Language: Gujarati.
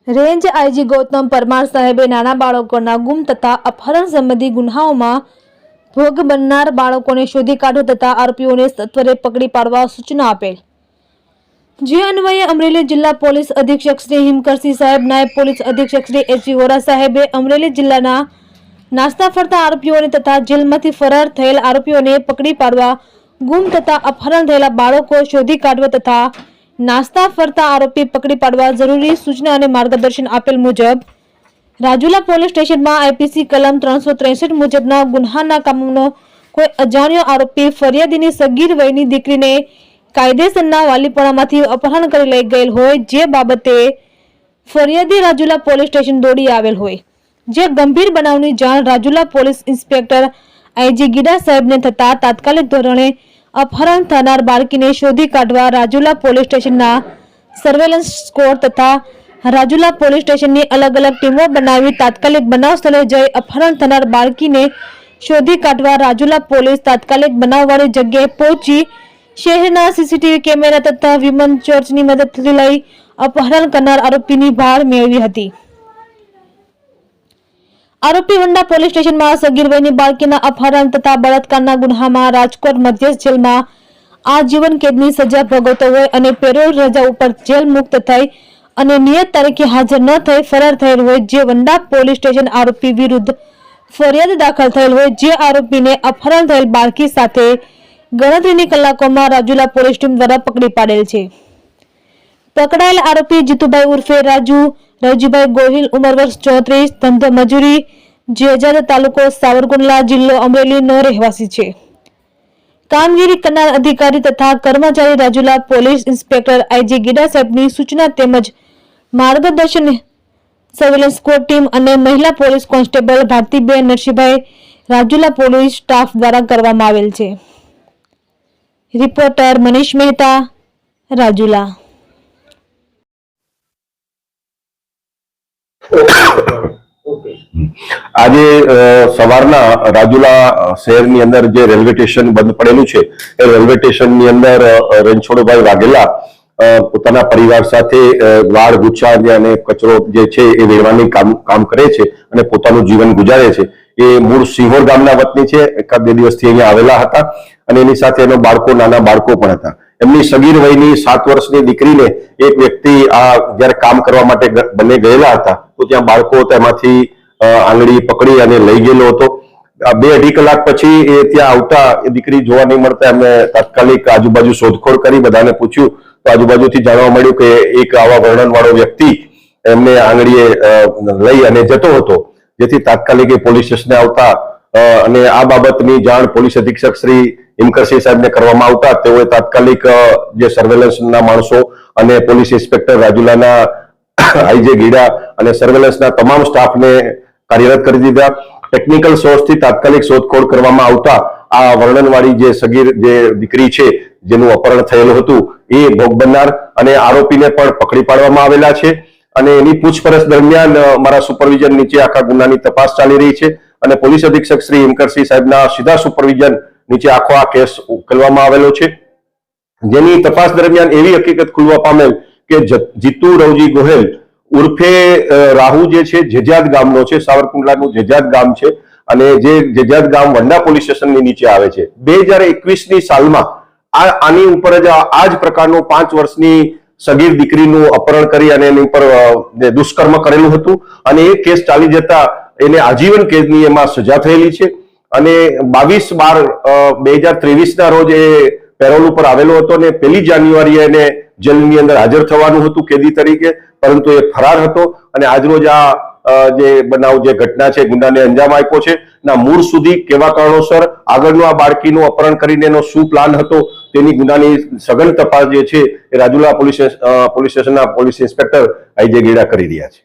રેન્જ આઈજી ગૌતમ પરમાર સાહેબે નાના બાળકોના ગુમ તથા અપહરણ સંબંધી ગુન્હાઓમાં ભોગ બનનાર બાળકોને શોધી કાઢવા તથા આરોપીઓને સત્વરે પકડી પાડવા સૂચના આપેલ। જે અન્વયે અમરેલી જિલ્લા પોલીસ અધિક્ષક શ્રી હિમકરસિંહ સાહેબ, નાયબ પોલીસ અધિક્ષક શ્રી એચ વોરા સાહેબે અમરેલી જિલ્લાના નાસ્તા ફરતા આરોપીઓને તથા જેલમાંથી ફરાર થયેલ આરોપીઓને પકડી પાડવા, ગુમ તથા અપહરણ થયેલા બાળકો શોધી કાઢવા તથા નાસ્તા ફરતા આરોપી પકડી પાડવા જરૂરી સૂચના અને માર્ગદર્શન આપેલ મુજબ રાજુલા પોલીસ સ્ટેશનમાં આઈપીસી કલમ 363 મુજબના ગુન્હાના કામનો કોઈ અજાણ્યો આરોપી ફરિયાદીની સગીર વયની દીકરીને કાયદેસરના વાલીપણામાંથી અપહરણ કરી લઈ ગયેલ હોય, જે બાબતે ફરિયાદી રાજુલા પોલીસ સ્ટેશન દોડી આવેલ હોય, જે ગંભીર બનાવની જાણ Rajula police inspector IG Gida સાહેબને થતા તાત્કાલિક ધોરણે અપહરણ થનાર બાળકીને શોધી કાઢવા રાજુલા પોલીસ સ્ટેશનના સર્વેલન્સ સ્કોડ તથા રાજુલા પોલીસ સ્ટેશનની અલગ અલગ ટીમો બનાવી તાત્કાલિક બનાવ સ્થળે જઈ અપહરણ થનાર બાળકીને શોધી કાઢવા રાજુલા પોલીસ તાત્કાલિક બનાવવાળી જગ્યાએ પહોંચી શહેરના સીસીટીવી કેમેરા તથા વિમન ચર્ચની મદદથી લઈ અપહરણ કરનાર આરોપીની ભાળ મેળવી હતી। આરોપી વંડા પોલીસ સ્ટેશનમાં સગીર વયની બાળકીના અપહરણ તથા બળાત્કારના ગુન્હામાં રાજકોટ મધ્યસ્થ જેલમાં આજીવન કેદની સજા ભોગવતો હોય અને પેરોલ રજા ઉપર જેલ મુક્ત થઈ અને નિયત તારીખે હાજર ન થઈ ફરાર થયેલ હોય, જે વંડા પોલીસ સ્ટેશન આરોપી વિરુદ્ધ ફરિયાદ દાખલ થયેલ હોય, જે આરોપીને અપહરણ થયેલ બાળકી સાથે ગણતરીની કલાકોમાં રાજુલા પોલીસ ટીમ દ્વારા પકડી પાડેલ છે। પકડાયેલ આરોપી જીતુભાઈ ઉર્ફે રવજીભાઈ ગોહિલ, ઉંમર વર્ષ 34, ધંધો મજૂરી, જેજાદ, તાલુકો સાવરકુંડલા, જિલ્લો અમરેલીનો રહેવાસી છે। કામગીરી કરનાર અધિકારી તથા કર્મચારી Rajula police inspector IG Gida સાહેબની સૂચના તેમજ માર્ગદર્શન સર્વેલન્સ સ્કોડ ટીમ અને મહિલા પોલીસ કોન્સ્ટેબલ ભારતીબેન નરસિંહભાઈ રાજુલા પોલીસ સ્ટાફ દ્વારા કરવામાં આવેલ છે। રિપોર્ટર મનીષ મહેતા, રાજુલા। આજે સવારના રાજુલા શહેરની અંદર જે રેલવે સ્ટેશન બંધ પડેલું છે એ રેલવે સ્ટેશનની અંદર રણછોડભાઈ વાઘેલા પોતાના પરિવાર સાથે વાળ ગુચ્છા અને કચરો જે છે એ વેરવાની કામ કરે છે અને પોતાનું જીવન ગુજારે છે। એ મૂળ સિંહોર ગામના વતની છે, એકાદ બે દિવસથી અહીંયા આવેલા હતા અને એની સાથે એનો નાના બાળકો પણ હતા। એમની સગીર વયની 7 વર્ષની દીકરીને એક વ્યક્તિ જયારે કામ કરવા માટે બંને ગયેલા હતા તો ત્યાં બાળકો હતા, એમાંથી આંગળી પકડી અને લઈ ગયેલો હતો। 2-2.5 કલાક પછી એ ત્યાં આવતા એ દીકરી જોવા નહીં મળતા એમને તાત્કાલિક આજુબાજુ શોધખોળ કરી બધાને પૂછ્યું તો આજુબાજુથી જાણવા મળ્યું કે એક આવા વર્ણનવાળો વ્યક્તિ એમને આંગળીએ લઈ અને જતો હતો, જેથી તાત્કાલિક એ પોલીસ સ્ટેશને આવતા અને આ બાબતની જાણ પોલીસ અધિક્ષક શ્રી હિમકરસિંહ સાહેબને કરવામાં આવતા તેઓએ તાત્કાલિક જે સર્વેલન્સના માણસો અને પોલીસ ઇન્સ્પેક્ટર રાજુલાના આઈજી ગીડા અને સર્વેલન્સના તમામ સ્ટાફને કાર્યરત કરી દીધા। ટેકનિકલ સોર્સથી તાત્કાલિક શોધખોળ કરવામાં આવતા આ વર્ણનવાળી જે સગીર જે દીકરી છે જેનું અપહરણ થયેલું હતું એ ભોગ બનનાર અને આરોપીને પણ પકડી પાડવામાં આવેલા છે અને એની પૂછપરછ દરમિયાન મારા સુપરવિઝન નીચે આખા ગુનાની તપાસ ચાલી રહી છે અને પોલીસ અધિક્ષક શ્રી હિમકરસિંહ સાહેબના સીધા સુપરવિઝન નીચે આખો આ કેસ ઉકેલવામાં આવેલો છે, જેની તપાસ દરમિયાન એવી હકીકત ખુલવા પામેલ કે જીતુ રવજી ગોહિલ ઉર્ફે રાહુ જે છે જેજાદ ગામનો છે, સાવરકુંડલાનું જેજાદ ગામ છે અને જે જેજાદ ગામ વંડા પોલીસ સ્ટેશનની નીચે આવે છે। 2021ની સાલમાં આની ઉપર જ આ જ પ્રકારનું 5 વર્ષની સગીર દીકરીનું અપહરણ કરી અને એની ઉપર દુષ્કર્મ કરેલું હતું અને એ કેસ ચાલી જતા એને આજીવન કેદની એમાં સજા થયેલી છે અને 22/12/2023ના રોજ એ પેરોલ ઉપર આવેલો હતો અને 1 જાન્યુઆરીએ એને જેલની અંદર હાજર થવાનું હતું કેદી તરીકે, પરંતુ એ ફરાર હતો અને આજરોજ આ જે બનાવ જે ઘટના છે ગુનાને અંજામ આપ્યો છે ના મૂળ સુધી કેવા કારણોસર આગળનું આ બાળકીનું અપહરણ કરીને એનો શું પ્લાન હતો તેની ગુનાની સઘન તપાસ જે છે એ રાજુલા પોલીસ સ્ટેશનના પોલીસ ઇન્સ્પેક્ટર આઈજે ગીડા કરી રહ્યા છે।